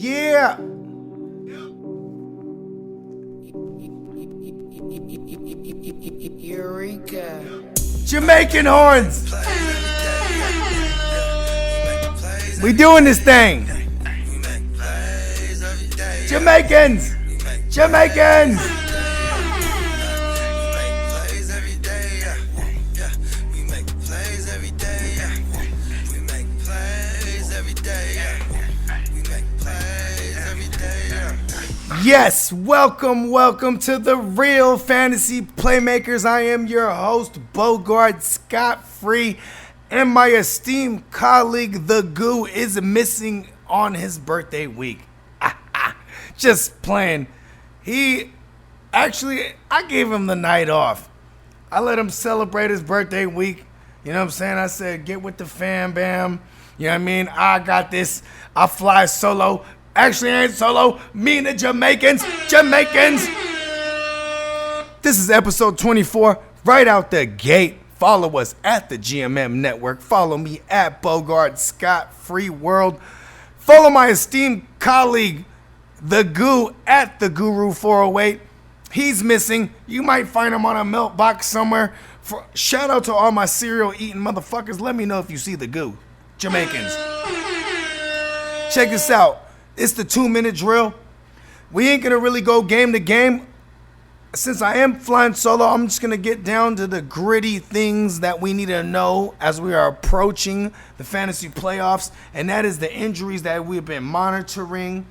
Yeah. Eureka. Jamaican horns. We doing this thing. Jamaicans. Jamaicans. Yes, welcome to the Real Fantasy Playmakers. I am your host, Bogart Scott Free, and my esteemed colleague, The Goo, is missing on his birthday week. Just playing. I gave him the night off. I let him celebrate his birthday week. You know what I'm saying? I said, get with the fam, bam. You know what I mean? I got this. I fly solo. Actually, I ain't solo. Me and the Jamaicans. This is episode 24. Right out the gate. Follow us at the GMM Network. Follow me at Bogart Scott Free World. Follow my esteemed colleague, The Goo, at The Guru 408. He's missing. You might find him on a milk box somewhere. Shout out to all my cereal eating motherfuckers. Let me know if you see The Goo. Jamaicans. Check this out. It's the 2-minute drill. We ain't gonna really go game to game. Since I am flying solo, I'm just gonna get down to the gritty things that we need to know as we are approaching the fantasy playoffs, and that is the injuries that we've been monitoring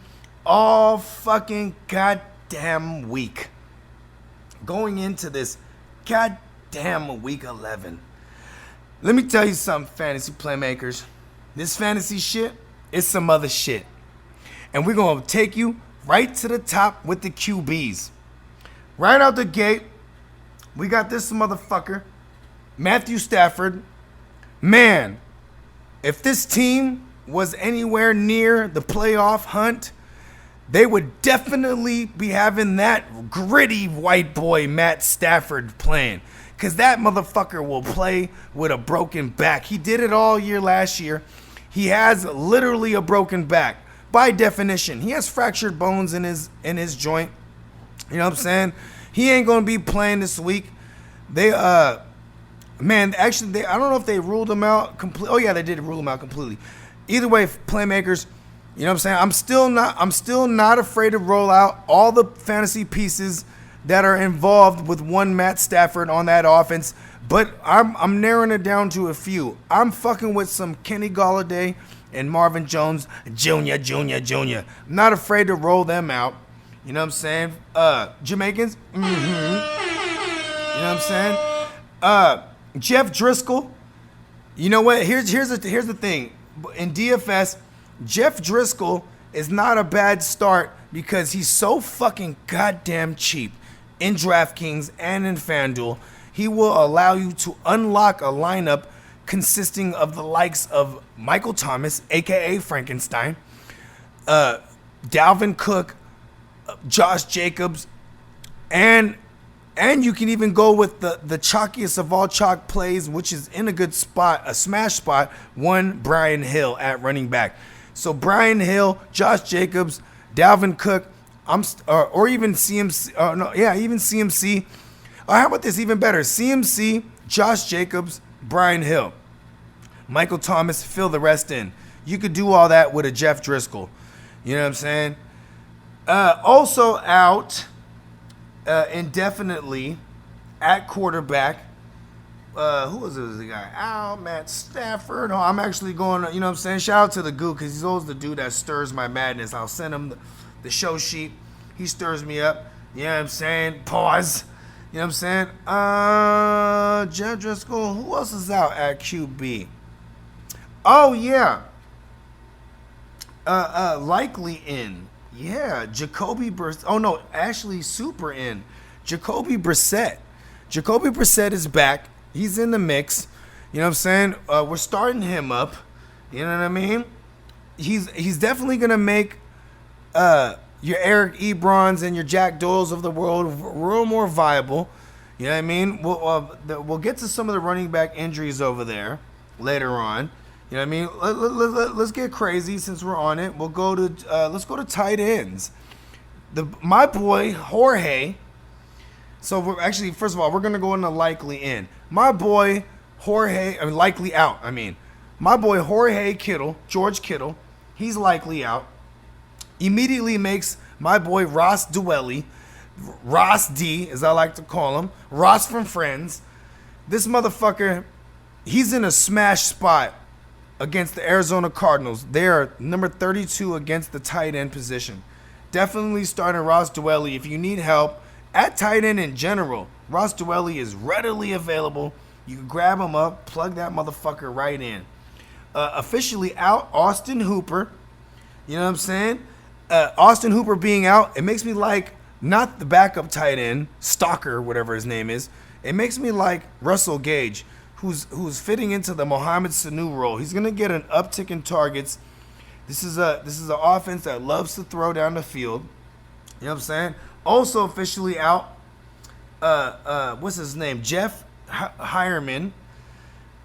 all fucking goddamn week. Going into this goddamn week 11. Let me tell you something, fantasy playmakers. This fantasy shit is some other shit. And we're going to take you right to the top with the QBs. Right out the gate, we got this motherfucker, Matthew Stafford. Man, if this team was anywhere near the playoff hunt, they would definitely be having that gritty white boy Matt Stafford playing. Because that motherfucker will play with a broken back. He did it all year last year. He has literally a broken back. By definition, he has fractured bones in his joint. You know what I'm saying? He ain't gonna be playing this week. I don't know if they ruled him out completely. Oh yeah, they did rule him out completely. Either way, playmakers, you know what I'm saying? I'm still not afraid to roll out all the fantasy pieces that are involved with one Matt Stafford on that offense. But I'm narrowing it down to a few. I'm fucking with some Kenny Golladay and Marvin Jones Jr. I'm not afraid to roll them out. You know what I'm saying? Jamaicans. You know what I'm saying? Jeff Driscoll. You know what? Here's the thing. In DFS, Jeff Driscoll is not a bad start because he's so fucking goddamn cheap in DraftKings and in FanDuel. He will allow you to unlock a lineup consisting of the likes of Michael Thomas, a.k.a. Frankenstein, Dalvin Cook, Josh Jacobs, and you can even go with the chalkiest of all chalk plays, which is in a good spot, a smash spot, one Brian Hill at running back. So Brian Hill, Josh Jacobs, Dalvin Cook, or even CMC, even CMC. Or how about this, even better, CMC, Josh Jacobs, Brian Hill, Michael Thomas, fill the rest in. You could do all that with a Jeff Driscoll. You know what I'm saying? Also out indefinitely at quarterback. Who was the guy? Matt Stafford. No, I'm actually going, you know what I'm saying? Shout out to the Goo because he's always the dude that stirs my madness. I'll send him the show sheet. He stirs me up. You know what I'm saying? Pause. You know what I'm saying? Jeff Driscoll. Who else is out at QB? Oh, yeah. Likely in. Yeah, Jacoby Brissett. Oh, no, actually super in. Jacoby Brissett. Jacoby Brissett is back. He's in the mix. You know what I'm saying? We're starting him up. You know what I mean? He's definitely going to make your Eric Ebrons and your Jack Doyles of the world real more viable. You know what I mean? We'll get to some of the running back injuries over there later on. You know what I mean? Let's get crazy since we're on it. We'll go to let's go to tight ends. My boy Jorge. So we're actually, first of all, we're gonna go into likely in. My boy Jorge, I mean likely out. I mean, my boy Jorge Kittle, George Kittle, he's likely out. Immediately makes my boy Ross Dwelley, Ross D, as I like to call him, Ross from Friends. This motherfucker, he's in a smash spot against the Arizona Cardinals. They are number 32 against the tight end position. Definitely starting Ross Dwelley if you need help at tight end in general. Ross Dwelley is readily available. You can grab him up, plug that motherfucker right in. Officially out, Austin Hooper. You know what I'm saying? Austin Hooper being out, it makes me like not the backup tight end, Stalker, whatever his name is. It makes me like Russell Gage, who's fitting into the Mohamed Sanu role. He's gonna get an uptick in targets. This is an offense that loves to throw down the field. You know what I'm saying? Also officially out, what's his name? Jeff Hireman.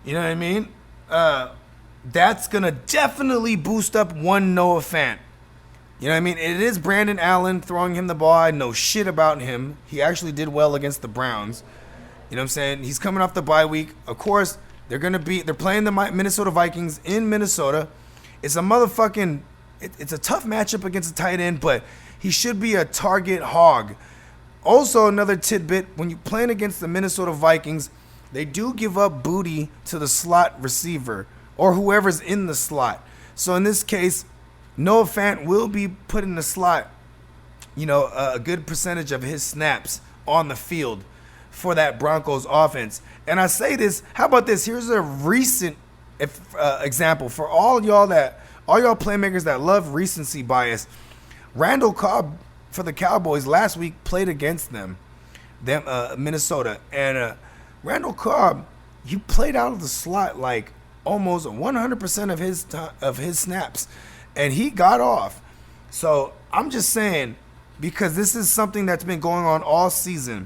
You know what I mean? That's gonna definitely boost up one Noah Fant. You know what I mean? It is Brandon Allen throwing him the ball. I know shit about him. He actually did well against the Browns. You know what I'm saying? He's coming off the bye week. Of course, they're playing the Minnesota Vikings in Minnesota. It's a motherfucking, it's a tough matchup against a tight end, but he should be a target hog. Also, another tidbit, when you're playing against the Minnesota Vikings, they do give up booty to the slot receiver or whoever's in the slot. So in this case, Noah Fant will be put in the slot, a good percentage of his snaps on the field for that Broncos offense. And I say this, how about this? Here's a recent example for all y'all playmakers that love recency bias. Randall Cobb for the Cowboys last week played against them Minnesota. And Randall Cobb, he played out of the slot like almost 100% of his snaps. And he got off. So I'm just saying, because this is something that's been going on all season,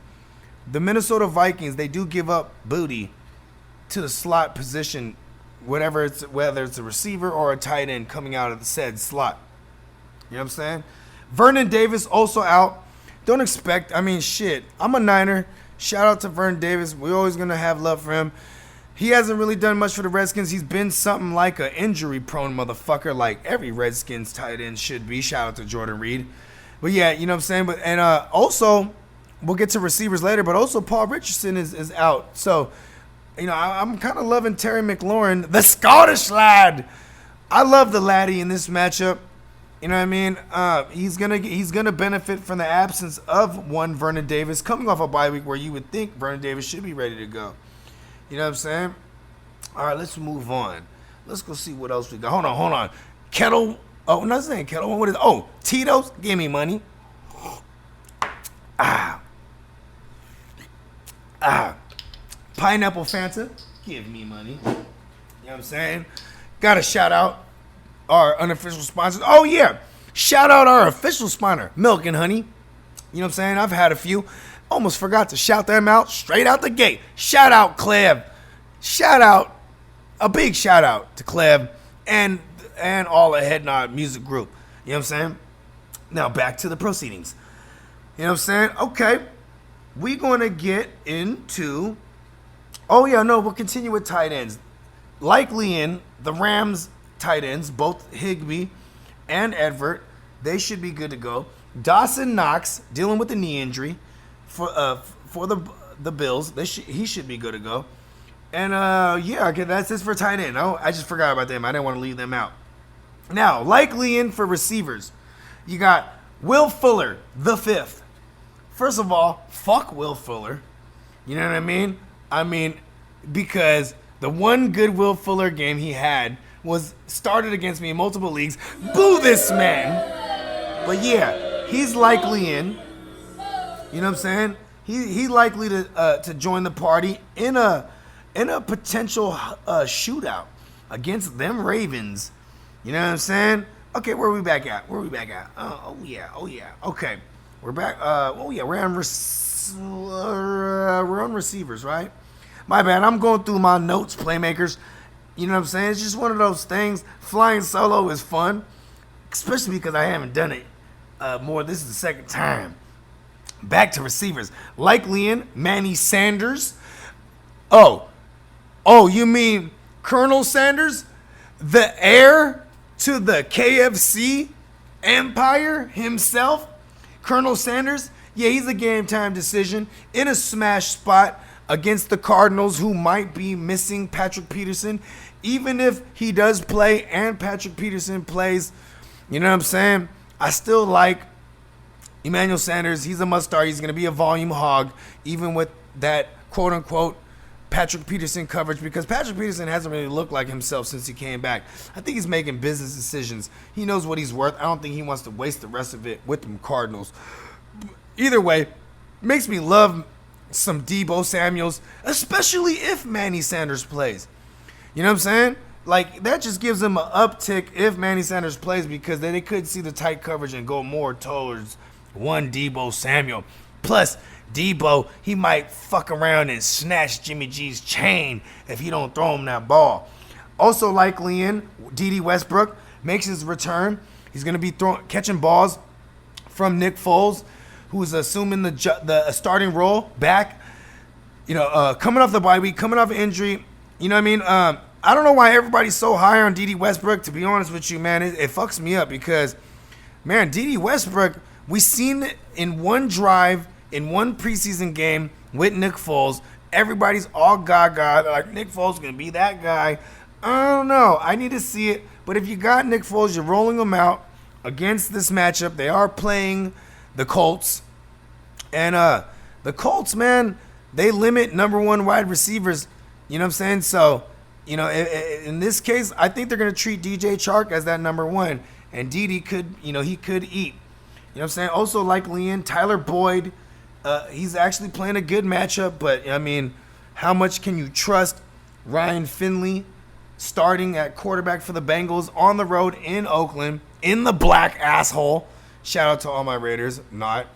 the Minnesota Vikings, they do give up booty to the slot position, whether it's a receiver or a tight end coming out of the said slot. You know what I'm saying? Vernon Davis also out. Don't expect, I'm a Niner. Shout out to Vernon Davis. We're always going to have love for him. He hasn't really done much for the Redskins. He's been something like an injury-prone motherfucker, like every Redskins tight end should be. Shout out to Jordan Reed. But yeah, you know what I'm saying? Also, we'll get to receivers later, but also Paul Richardson is out. So, I'm kind of loving Terry McLaurin, the Scottish lad. I love the laddie in this matchup. You know what I mean? He's gonna benefit from the absence of one Vernon Davis coming off a bye week where you would think Vernon Davis should be ready to go. You know what I'm saying? All right, let's move on. Let's go see what else we got. Hold on. Kettle. Oh, not saying Kettle. What is? Oh, Tito's. Give me money. Pineapple Fanta. Give me money. You know what I'm saying? Got to shout out our unofficial sponsors. Oh, yeah. Shout out our official sponsor, Milk and Honey. You know what I'm saying? I've had a few. Almost forgot to shout them out straight out the gate. Shout out, Cleb. A big shout out to Cleb and all the Head Nod Music Group. You know what I'm saying? Now back to the proceedings. You know what I'm saying? Okay. We're going to get into... we'll continue with tight ends. Likely in the Rams tight ends, both Higbee and Edvert, they should be good to go. Dawson Knox, dealing with a knee injury for the Bills. He should be good to go. And, okay, that's it for tight end. Oh, I just forgot about them. I didn't want to leave them out. Now, likely in for receivers, you got Will Fuller, the fifth. First of all, fuck Will Fuller. You know what I mean? Because the one good Will Fuller game he had was started against me in multiple leagues. Boo this man. But yeah, he's likely in. You know what I'm saying? He's likely to join the party in a potential shootout against them Ravens. You know what I'm saying? Okay, where are we back at? Oh yeah. Okay, we're back. We're on receivers, right? My bad. I'm going through my notes, playmakers. You know what I'm saying? It's just one of those things. Flying solo is fun, especially because I haven't done it more. This is the second time. Back to receivers. Likely in Manny Sanders. Oh, you mean Colonel Sanders? The heir to the KFC empire himself? Colonel Sanders? Yeah, he's a game time decision in a smash spot against the Cardinals, who might be missing Patrick Peterson. Even if he does play and Patrick Peterson plays, you know what I'm saying? I still like Emmanuel Sanders. He's a must start. He's going to be a volume hog, even with that quote unquote Patrick Peterson coverage, because Patrick Peterson hasn't really looked like himself since he came back. I think he's making business decisions. He knows what he's worth. I don't think he wants to waste the rest of it with them Cardinals. Either way, makes me love some Deebo Samuels, especially if Manny Sanders plays. You know what I'm saying? Like, that just gives them an uptick if Manny Sanders plays, because then they could see the tight coverage and go more towards one Deebo Samuel. Plus, Deebo, he might fuck around and snatch Jimmy G's chain if he don't throw him that ball. Also likely in, Dede Westbrook makes his return. He's going to be catching balls from Nick Foles, who's assuming the starting role back. You know, coming off the bye week, coming off an injury. You know what I mean? I don't know why everybody's so high on Dede Westbrook. To be honest with you, man, it fucks me up because, man, Dede Westbrook, we seen it in one drive, in one preseason game with Nick Foles. Everybody's all gaga. They're like, Nick Foles is going to be that guy. I don't know. I need to see it. But if you got Nick Foles, you're rolling him out against this matchup. They are playing the Colts. And the Colts, man, they limit number one wide receivers. You know what I'm saying? So, you know, in this case, I think they're going to treat DJ Chark as that number one. And Dede could, you know, he could eat. You know what I'm saying? Also likely in Tyler Boyd. He's actually playing a good matchup, but, I mean, how much can you trust Ryan Finley starting at quarterback for the Bengals on the road in Oakland, in the black asshole? Shout out to all my Raiders. Not.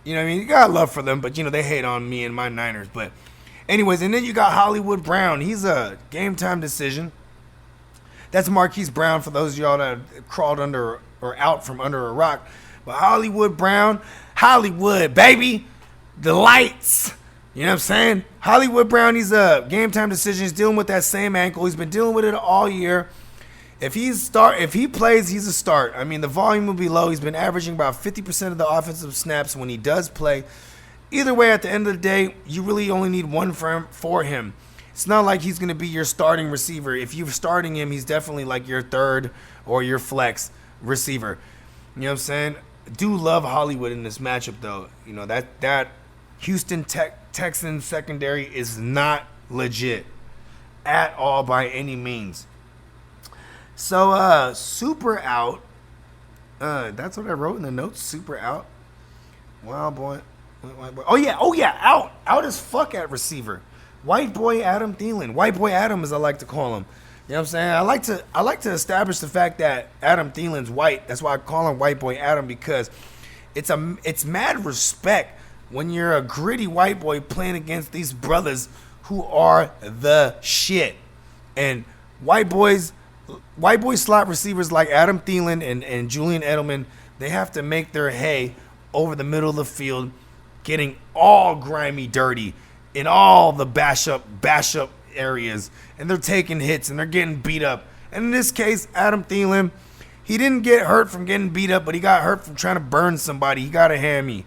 You know what I mean? You got love for them, but, you know, they hate on me and my Niners. But anyways, and then you got Hollywood Brown. He's a game-time decision. That's Marquise Brown for those of y'all that crawled under or out from under a rock. But Hollywood Brown, Hollywood, baby. The lights. You know what I'm saying? Hollywood Brown, he's a game-time decision. He's dealing with that same ankle. He's been dealing with it all year. If he plays, he's a start. I mean, the volume will be low. He's been averaging about 50% of the offensive snaps when he does play. Either way, at the end of the day, you really only need one for him. It's not like he's going to be your starting receiver. If you're starting him, he's definitely like your third or your flex receiver. You know what I'm saying? I do love Hollywood in this matchup, though. You know, that Houston Texans secondary is not legit at all by any means. So, super out. That's what I wrote in the notes. Super out. Wow, boy. Oh yeah, out. Out as fuck at receiver. White boy Adam Thielen. White boy Adam, as I like to call him. You know what I'm saying? I like to establish the fact that Adam Thielen's white. That's why I call him white boy Adam, because it's mad respect when you're a gritty white boy playing against these brothers who are the shit. And white boy slot receivers like Adam Thielen and Julian Edelman, they have to make their hay over the middle of the field, getting all grimy dirty in all the bash up areas, and they're taking hits and they're getting beat up. And in this case, Adam Thielen, he didn't get hurt from getting beat up, but he got hurt from trying to burn somebody. He got a hammy.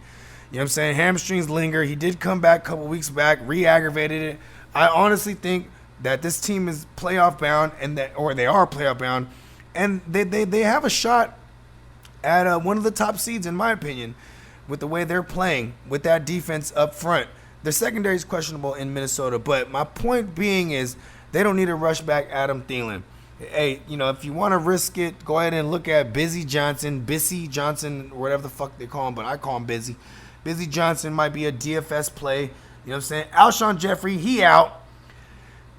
You know what I'm saying? Hamstrings linger. He did come back a couple weeks back, re-aggravated it. I honestly think that this team is playoff bound, or they are playoff bound, and they have a shot at one of the top seeds, in my opinion, with the way they're playing with that defense up front. Their secondary is questionable in Minnesota, but my point being is they don't need to rush back Adam Thielen. Hey, you know, if you want to risk it, go ahead and look at Bissy Johnson, whatever the fuck they call him, but I call him Busy. Busy Johnson might be a DFS play. You know what I'm saying? Alshon Jeffrey, he out.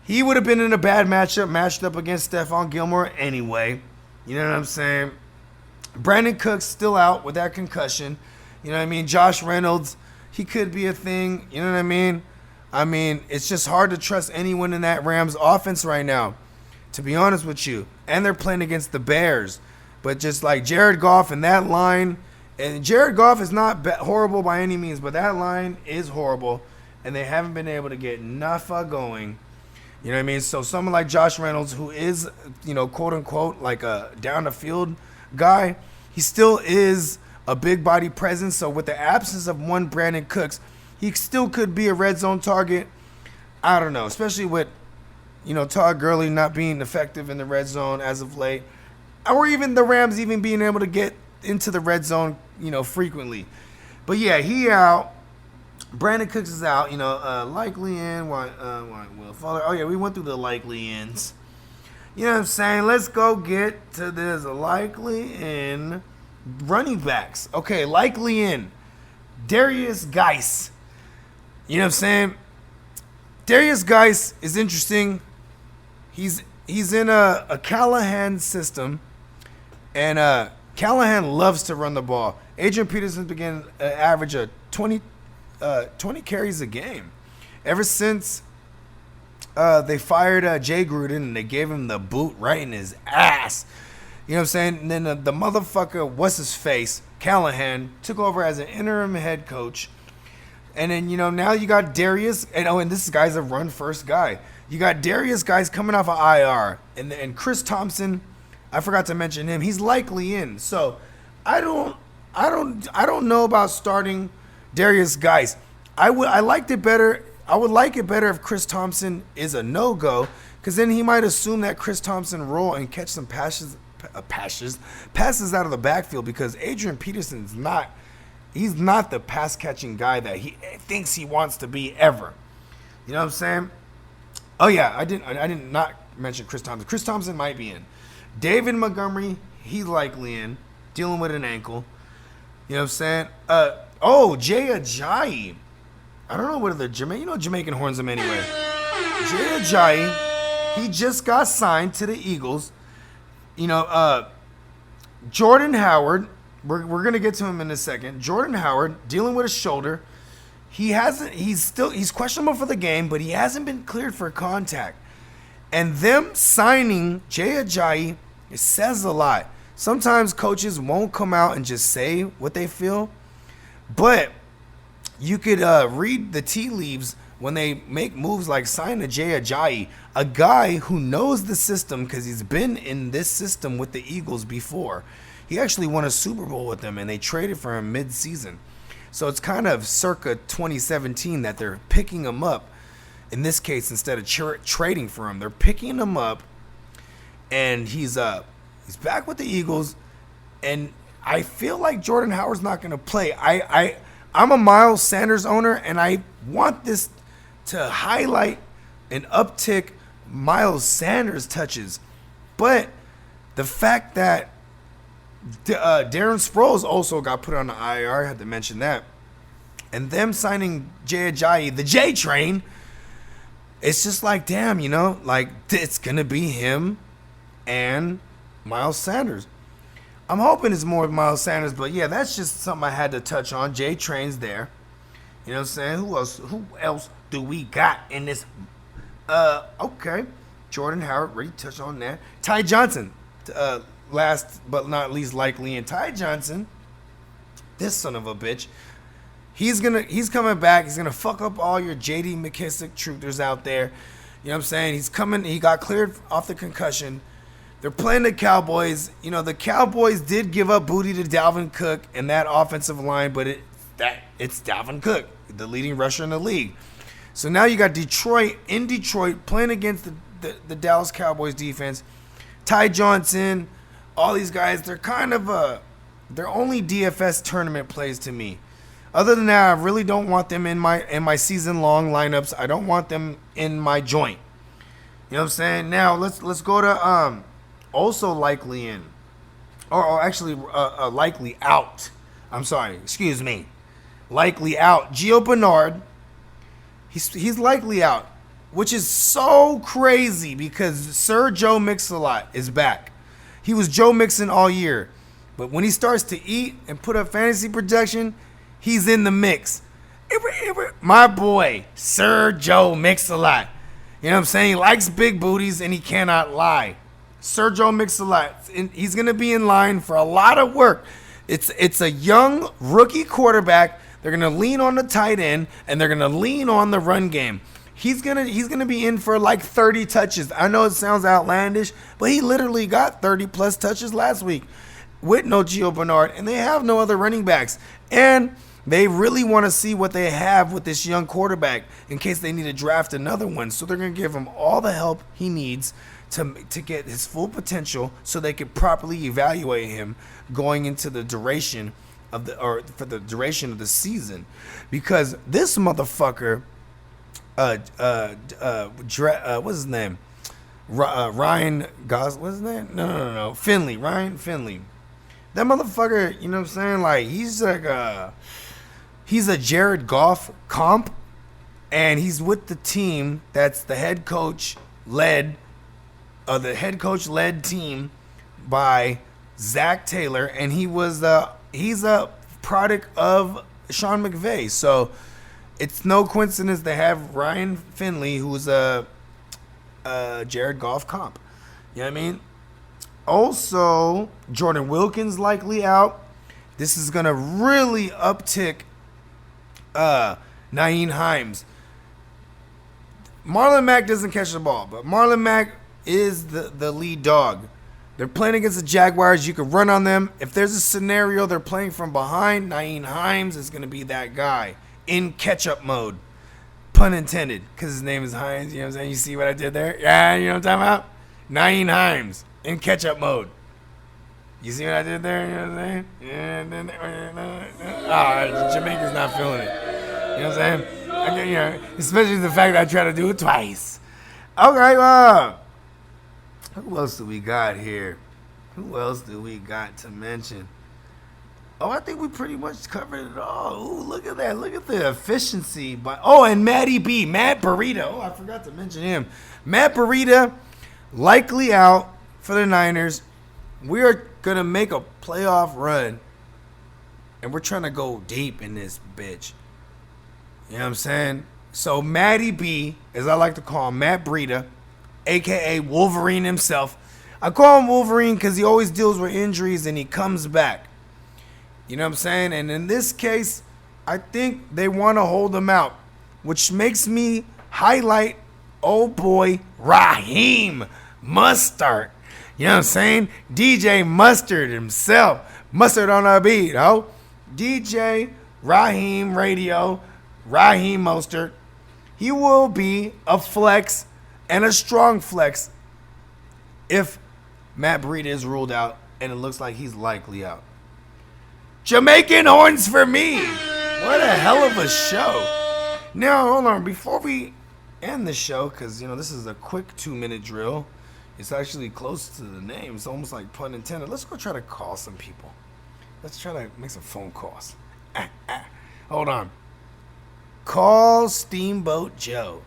He would have been in a bad matchup, matched up against Stephon Gilmore anyway. You know what I'm saying? Brandon Cooks still out with that concussion. You know what I mean? Josh Reynolds, he could be a thing. You know what I mean? I mean, it's just hard to trust anyone in that Rams offense right now. to be honest with you. And they're playing against the Bears. But just like Jared Goff and that line, and Jared Goff is not horrible by any means, but that line is horrible, and they haven't been able to get Nafa going. You know what I mean? So someone like Josh Reynolds, who is, quote unquote, like a down the field guy, he still is a big body presence. So with the absence of one Brandon Cooks, he still could be a red zone target. I don't know, especially with, Todd Gurley not being effective in the red zone as of late, or even the Rams even being able to get into the red zone, frequently. But yeah, he out. Brandon Cooks is out. Likely in. Why Will Fuller? Oh yeah, we went through the likely ins. You know what I'm saying? Let's go get to this likely in running backs. Okay, likely in Darius Geis. You know what I'm saying? Darius Geis is interesting. He's in a Callahan system, and Callahan loves to run the ball. Adrian Peterson began to average a 20 carries a game. Ever since they fired Jay Gruden and they gave him the boot right in his ass. You know what I'm saying? And then the motherfucker, what's his face, Callahan, took over as an interim head coach. And then, now you got Darius. And this guy's a run-first guy. You got Darius Geis coming off of IR. And Chris Thompson, I forgot to mention him. He's likely in. So I don't know about starting Darius Geis. I liked it better. I would like it better if Chris Thompson is a no-go, because then he might assume that Chris Thompson roll and catch some passes out of the backfield, because Adrian Peterson's not the pass-catching guy that he thinks he wants to be ever. You know what I'm saying? Oh yeah, I did not mention Chris Thompson. Chris Thompson might be in. David Montgomery, he's likely in, dealing with an ankle. You know what I'm saying? Jay Ajayi. I don't know what the Jamaican horns him anyway. Jay Ajayi, he just got signed to the Eagles. Jordan Howard, we're gonna get to him in a second. Jordan Howard dealing with a shoulder. He's questionable for the game, but he hasn't been cleared for contact. And them signing Jay Ajayi, it says a lot. Sometimes coaches won't come out and just say what they feel, but you could read the tea leaves when they make moves like sign a Jay Ajayi, a guy who knows the system because he's been in this system with the Eagles before. He actually won a Super Bowl with them, and they traded for him mid-season. So it's kind of circa 2017 that they're picking him up. In this case, instead of trading for him, they're picking him up, and he's back with the Eagles. And I feel like Jordan Howard's not going to play. I'm a Miles Sanders owner, and I want this to highlight an uptick Miles Sanders touches. But the fact that Darren Sproles also got put on the IR, I had to mention that. And them signing Jay Ajayi, the J train, it's just like, damn, it's going to be him and Miles Sanders. I'm hoping it's more Miles Sanders, but yeah, that's just something I had to touch on. J Train's there. You know what I'm saying? Who else do we got in this? Okay. Jordan Howard, already touched on that. Ty Johnson, last but not least likely. And Ty Johnson, this son of a bitch, he's coming back. He's gonna fuck up all your J.D. McKissick truthers out there. You know what I'm saying? He's coming. He got cleared off the concussion. They're playing the Cowboys. The Cowboys did give up booty to Dalvin Cook and that offensive line, but it's Dalvin Cook, the leading rusher in the league. So now you got Detroit playing against the Dallas Cowboys defense. Ty Johnson, all these guys, they're kind of they're only DFS tournament plays to me. Other than that, I really don't want them in my season long lineups. I don't want them in my joint. You know what I'm saying? Now let's go to also likely in, or actually likely out. I'm sorry, excuse me. Likely out. Gio Bernard, he's likely out, which is so crazy because Sir Joe Mix-a-Lot is back. He was Joe Mixon all year, but when he starts to eat and put up fantasy projection, he's in the mix. My boy, Sir Joe Mix-a-Lot. You know what I'm saying? He likes big booties and he cannot lie. Sergio Mix-a-Lot, he's going to be in line for a lot of work. It's a young rookie quarterback. They're going to lean on the tight end and they're going to lean on the run game. He's gonna be in for like 30 touches. I know it sounds outlandish, but he literally got 30 plus touches last week with no Gio Bernard, and they have no other running backs. And they really want to see what they have with this young quarterback in case they need to draft another one. So they're gonna give him all the help he needs to get his full potential, so they can properly evaluate him going into the duration of for the duration of the season, because this motherfucker. What's his name? Ryan what's his name? No. Finley. Ryan Finley. That motherfucker, you know what I'm saying? Like, he's like he's a Jared Goff comp, and he's with the team that's the head coach led team by Zach Taylor, and he's a product of Sean McVay. So it's no coincidence they have Ryan Finley, who's a Jared Goff comp. You know what I mean? Also, Jordan Wilkins likely out. This is going to really uptick Nyheim Hines. Marlon Mack doesn't catch the ball, but Marlon Mack is the lead dog. They're playing against the Jaguars. You can run on them. If there's a scenario they're playing from behind, Nyheim Hines is going to be that guy. In catch-up mode, pun intended, because his name is Hines. You know what I'm saying? You see what I did there? Yeah, you know what I'm talking about? Nyheim Hines in catch-up mode. You see what I did there? You know what I'm saying? Yeah. Jamaica's not feeling it. You know what I'm saying? Especially the fact that I tried to do it twice. Okay, who else do we got here? Who else do we got to mention? Oh, I think we pretty much covered it all. Ooh, look at that. Look at the efficiency. And Matty B. Matt Breida. Oh, I forgot to mention him. Matt Breida, likely out for the Niners. We are going to make a playoff run, and we're trying to go deep in this bitch. You know what I'm saying? So Matty B, as I like to call him, Matt Breida, a.k.a. Wolverine himself. I call him Wolverine because he always deals with injuries and he comes back. You know what I'm saying? And in this case, I think they want to hold him out, which makes me highlight old boy Raheem Mustard. You know what I'm saying? DJ Mustard himself. Mustard on our beat, ho. DJ Raheem Radio, Raheem Mostert. He will be a flex and a strong flex if Matt Breida is ruled out, and it looks like he's likely out. Jamaican horns for me. What a hell of a show. Now, hold on. Before we end the show, because, this is a quick 2-minute drill. It's actually close to the name. It's almost like pun intended. Let's go try to call some people. Let's try to make some phone calls. Hold on. Call Steamboat Joe.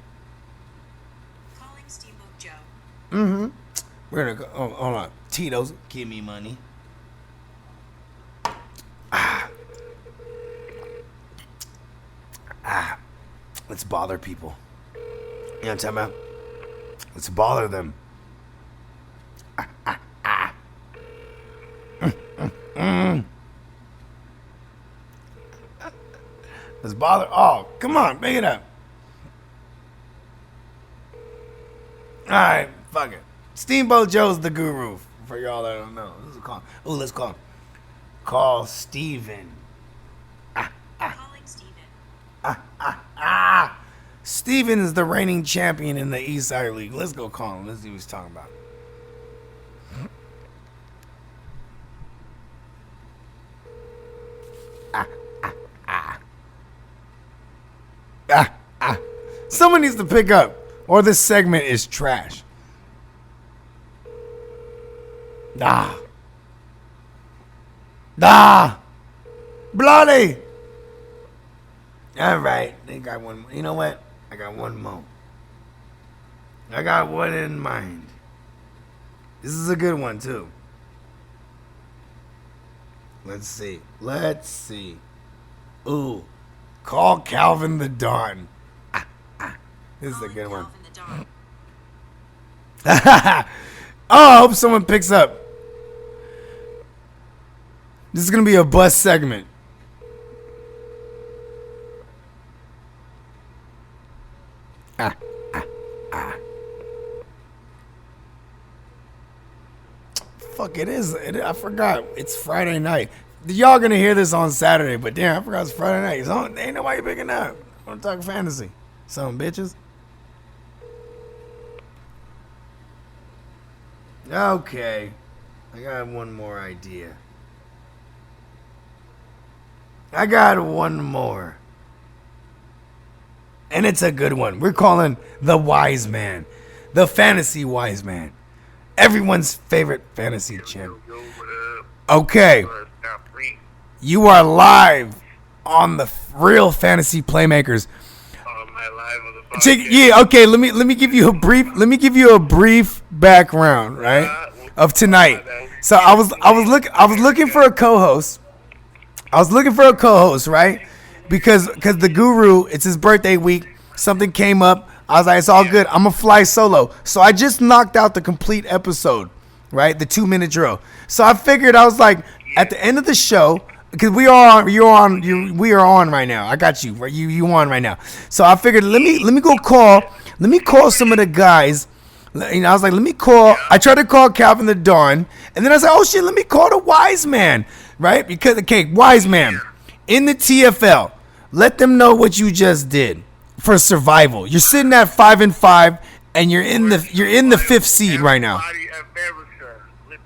Calling Steamboat Joe. Mm-hmm. We're going to go. Oh, hold on. Tito's, give me money. Let's bother people. You know what I'm talking about? Let's bother them. Let's bother. Oh, come on, make it up. All right, fuck it. Steamboat Joe's the guru. For y'all that don't know, let's call. Oh, let's call him. Call Steven. Calling Steven. Steven is the reigning champion in the East Side League. Let's go call him. Let's see what he's talking about. Someone needs to pick up, or this segment is trash. Bloody. All right, they got one. You know what? I got one more. I got one in mind. This is a good one too. Let's see. Ooh, call Calvin the Dawn. This is a good one. Oh, I hope someone picks up. This is gonna be a bus segment. Fuck, it is. I forgot. It's Friday night. Y'all gonna hear this on Saturday, but damn, I forgot it's Friday night. Ain't nobody picking up. I'm talking fantasy. Some bitches. Okay. I got one more idea. I got one more. And it's a good one. We're calling the wise man. The fantasy wise man. Everyone's favorite fantasy champ. Okay. You are live on the real fantasy playmakers. Yeah, okay, let me give you a brief background, right? Of tonight. So I was looking for a co-host. Right? Because the guru, it's his birthday week. Something came up. I was like, it's all good. I'm going to fly solo. So I just knocked out the complete episode, right? The 2-minute drill. So I figured, I was like, at the end of the show, because we are on right now. I got you. Right? You on right now. So I figured, let me call some of the guys. You know, I was like, let me call. I tried to call Calvin the Dawn. And then I said, oh shit, let me call the wise man. Right? Because, okay, wise man. In the TFL, let them know what you just did for survival. You're sitting at 5-5, and you're in the 5th seed right now.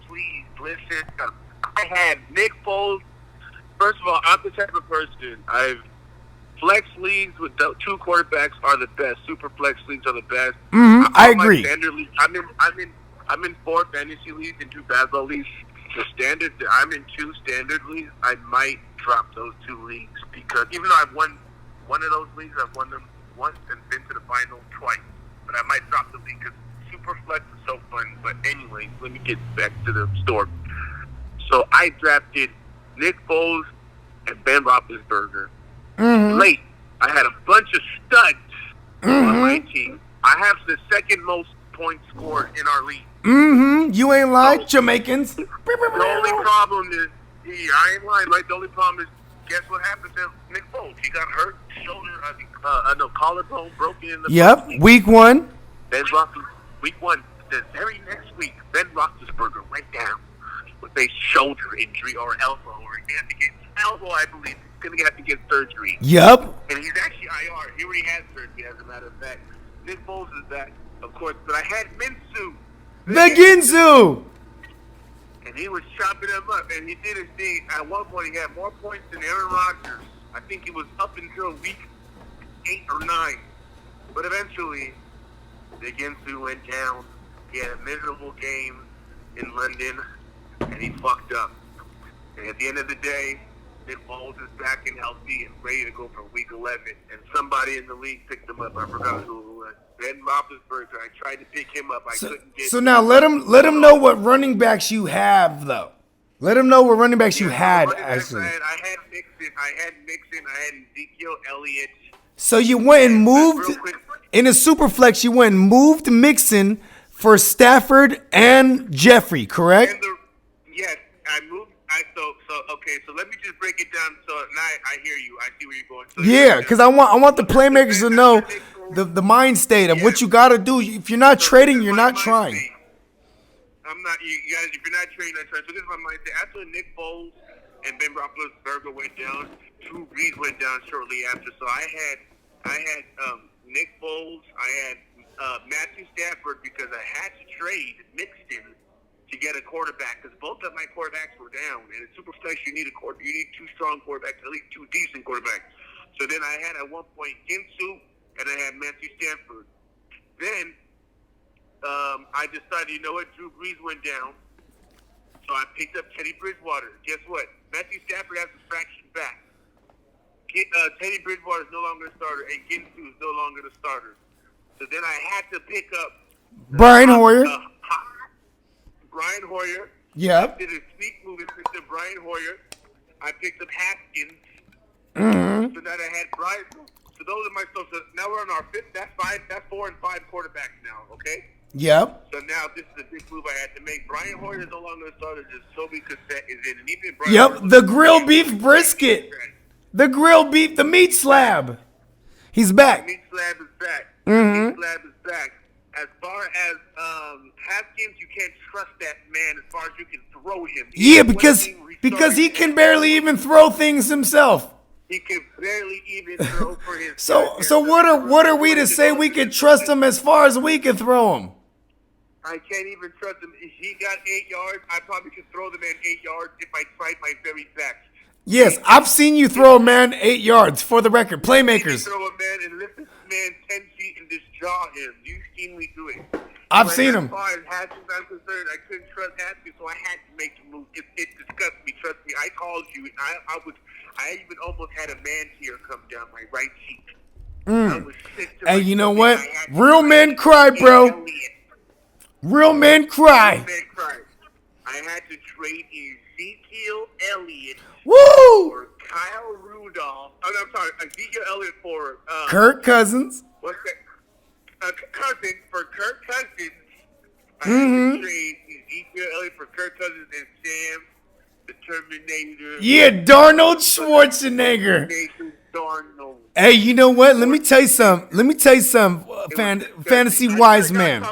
Please listen. I had Nick Foles. First of all, I'm the type of person. I've flex leagues with the 2 quarterbacks are the best. Super flex leagues are the best. I agree. I'm in 4 fantasy leagues and 2 basketball leagues. I'm in 2 standard leagues. I might drop those 2 leagues because even though I've won one of those leagues, I've won them once and been to the final twice. But I might drop the league because super flex is so fun. But anyway, let me get back to the story. So I drafted Nick Foles and Ben Roethlisberger. Late, I had a bunch of studs on my team. I have the second most points scored in our league. You ain't lying, Jamaicans. The only problem is, I ain't lying, right? The only problem is, guess what happened to Nick Foles? He got hurt, shoulder, collarbone broken in the week 1. Ben week 1. The very next week, Ben Roethlisberger went down with a shoulder injury or elbow, or he had to get elbow, I believe. He's going to have to get surgery. Yep. And he's actually IR. He already had surgery, as a matter of fact. Nick Foles is back, of course, but I had Minshew. The Ginsu! And he was chopping him up, and he did his thing. At one point, he had more points than Aaron Rodgers. I think it was up until week 8 or 9. But eventually, the Ginsu went down. He had a miserable game in London, and he fucked up. And at the end of the day, Nick Foles is back and healthy and ready to go for week 11. And somebody in the league picked him up. I forgot who it was. Ben Roethlisberger. I tried to pick him up. I couldn't get. So now let him know what running backs you have, though. Let him know what running backs you had, actually. I had Mixon. I had Ezekiel Elliott. So you went and moved in a super flex. You went and moved Mixon for Stafford and Jeffrey, correct? Yes, I moved. So let me just break it down. So now I hear you. I see where you're going. So yeah, because I want the playmakers to know the mind state of what you got to do. If you're not trading, you're not trying. I'm not, you guys. If you're not trading, I'm trying. So this is my mindset. After Nick Foles and Ben Roethlisberger went down, Drew Brees went down shortly after. So I had Nick Foles. I had Matthew Stafford because I had to trade Mixon to get a quarterback because both of my quarterbacks were down. And in super flex, you need 2 strong quarterbacks, at least 2 decent quarterbacks. So then I had at one point Ginsu and I had Matthew Stafford. Then I decided, you know what, Drew Brees went down, so I picked up Teddy Bridgewater. Guess what? Matthew Stafford has a fraction back. Teddy Bridgewater is no longer a starter, and Ginsu is no longer the starter. So then I had to pick up Brian Hoyer. Brian Hoyer. Yep. I did a sneak move and picked up Brian Hoyer. I picked up Haskins. So now I had Brian. So those are my. So now we're on our 5th. That's 4 and 5 quarterbacks now. Okay. Yep. So now this is a big move I had to make. Brian Hoyer is no longer a starter. Just Toby Cassette is in, and even Brian Yep. Hoyer The grilled beef brisket. The grilled beef, the meat slab. He's back. Meat slab is back. Mhm. Meat slab is back. As far as Haskins, you can't trust that man as far as you can throw him. Yeah, because he can barely even throw things himself. He can barely even throw for his. So what are we to say we can trust him as far as we can throw him? I can't even trust him. If he got 8 yards, I probably could throw the man 8 yards if I tried my very best. Yes, I've seen you throw a man 8 yards. For the record, playmakers. Throw a man and lift this man 10 feet and just jaw him. You've seen me do it. I've seen him. As far as Haskins I'm concerned, I couldn't trust Haskins, so I had to make the move. It disgusts me. Trust me. I called you, and I even almost had a man tear come down my right cheek. I was sick to Hey, my you know stomach. what? I had to Real trade men cry, bro. Elliott. Real men cry. Man cried. I had to trade Ezekiel Elliott Woo! for Kyle Rudolph. Oh, no, I'm sorry, Ezekiel Elliott for Kirk Cousins. what's that? Cousins for Kirk Cousins. I Mm-hmm. had to trade Ezekiel Elliott for Kirk Cousins and Sam the Terminator. Yeah, Darnold Schwarzenegger. Nathan Darnold. Hey, you know what? Let me tell you something. Fantasy wise man.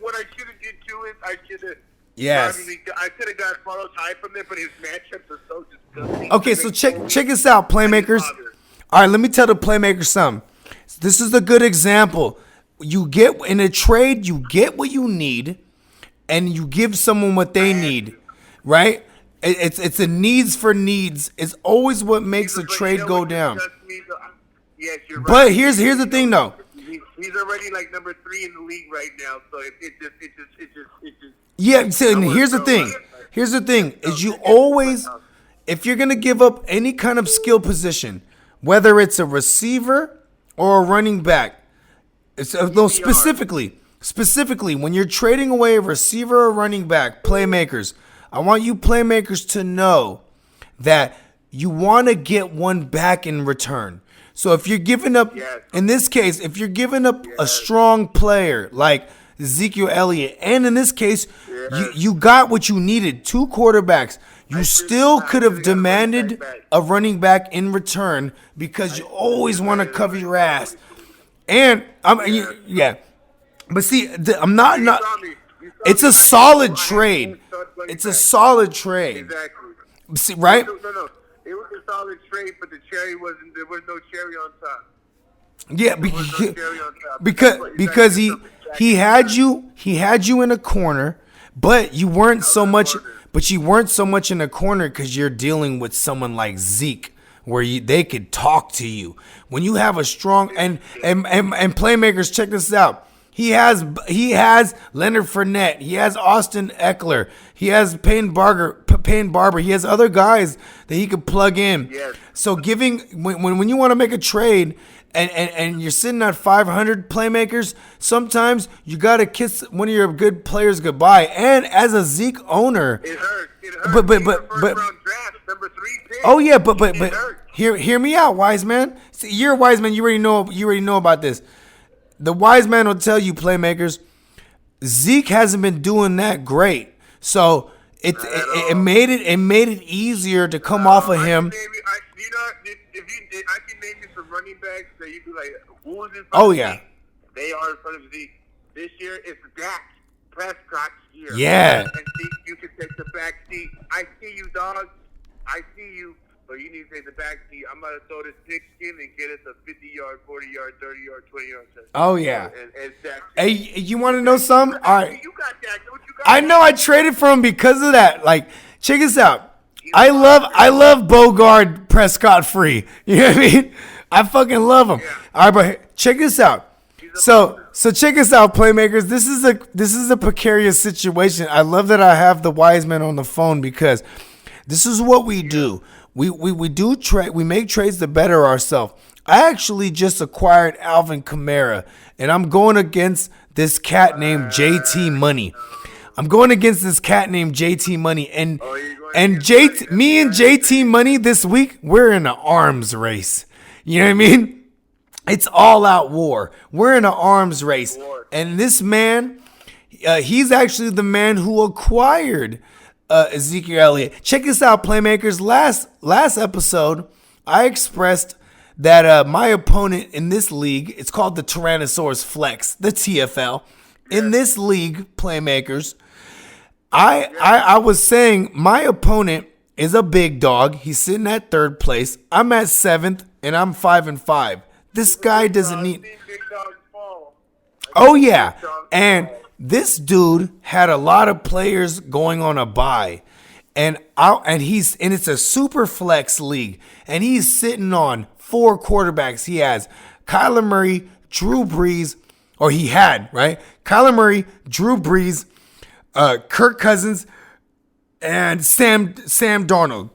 What I should have did too is I should have. Yes. I could have got Carlos Hyde from there, but his matchups are so disgusting. Okay, so check this out, playmakers. All right, let me tell the playmakers something. This is a good example. You get in a trade, you get what you need, and you give someone what they need, right? It's a needs for needs. It's always what makes a trade go down. Yes, you're right. But here's the thing, though. He's already like number 3 in the league right now, so it just. Yeah, so and here's the thing. Here's the thing: is you always, if you're gonna give up any kind of skill position, whether it's a receiver or a running back, specifically when you're trading away a receiver or running back, playmakers, I want you playmakers to know that you want to get one back in return. So if you're giving up, in this case, if you're giving up a strong player like Ezekiel Elliott, and in this case, you got what you needed, 2 quarterbacks. You still could have demanded a running back in return because you always want to cover your ass. And but see, I'm not. It's a solid trade. It's a solid trade. Exactly. See, right? No. It was a solid trade, but the cherry wasn't. There was no cherry on top. Yeah, There was no cherry on top. because he had you in a corner, but you weren't so much. But you weren't so much in a corner because you're dealing with someone like Zeke, where they could talk to you. When you have a strong and playmakers, check this out. He has Leonard Fournette. He has Austin Eckler. He has Payne Barber. He has other guys that he could plug in. Yes. So when you want to make a trade and you're sitting at 500 playmakers, sometimes you got to kiss one of your good players goodbye. And as a Zeke owner, It hurt. But First round draft, number 3 pick. oh yeah, but It hurt. hear me out, wise man. See, you're a wise man. You already know about this. The wise man will tell you, playmakers, Zeke hasn't been doing that great. So it made it easier to come off of him. I can name you some running backs that you'd be like, who is in front Oh of yeah, Zeke? They are in front of Zeke. This year, it's Dak Prescott's year. Yeah. And Zeke, you can take the back seat. I see you, dog. I see you. But you need to take the back seat. I'm about to throw this pigskin and get us a 50-yard, 40-yard, 30-yard, 20-yard touchdown. Oh yeah. And Dak. Hey, you want to know something? All right. You got Dak. What you got? I know I traded for him because of that. Like, check this out. I love Bogard Prescott free. You know what I mean? I fucking love him. Yeah. All right, but check this out. So check this out, playmakers. This is a precarious situation. I love that I have the wise man on the phone because this is what we do. We make trades to better ourselves. I actually just acquired Alvin Kamara, and I'm going against this cat named JT Money. And me and JT Money this week, we're in an arms race. You know what I mean? It's all out war. We're in an arms race. And this man, he's actually the man who acquired Ezekiel Elliott. Check this out, Playmakers. Last episode, I expressed that my opponent in this league, it's called the Tyrannosaurus Flex, the TFL. In this league, Playmakers, I was saying my opponent is a big dog. He's sitting at 3rd place. I'm at 7th, and I'm 5-5. This guy doesn't need. Oh yeah, and this dude had a lot of players going on a bye, and it's a super flex league, and he's sitting on 4 quarterbacks. He has Kyler Murray, Drew Brees, or he had, right? Kyler Murray, Drew Brees, Kirk Cousins, and Sam Darnold.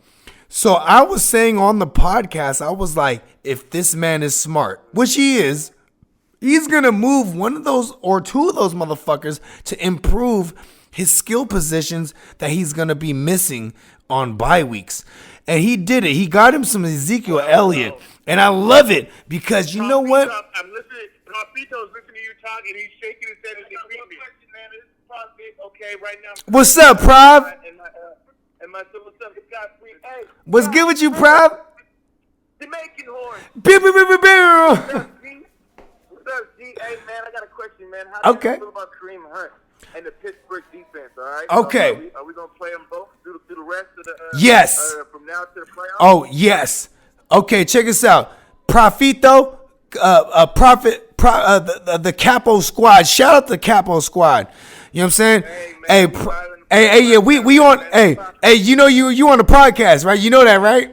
So I was saying on the podcast, I was like, if this man is smart, which he is, he's going to move one of those or 2 of those motherfuckers to improve his skill positions that he's going to be missing on bye weeks. And he did it. He got him some Ezekiel Elliott. And I love it because you know what? I'm listening. Papito's listening to you talk, and he's shaking his head and he's me. Okay, right now. What's up, Prov? And my son, what's up? Scott Free. Hey, what's good with you, Prov? Jamaican horn. Pew, pew, pew, pew, pew. What's up, G? Hey, man, I got a question, man. How do you feel about Kareem Hunt and the Pittsburgh defense, all right? Okay. Are we going to play them both through the rest of the yes. From now to the playoffs? Oh, yes. Okay, check this out. Profito, the Capo Squad. Shout out the Capo Squad. You know what I'm saying? Hey, yeah, we on. Hey, you know you on the podcast, right? You know that, right?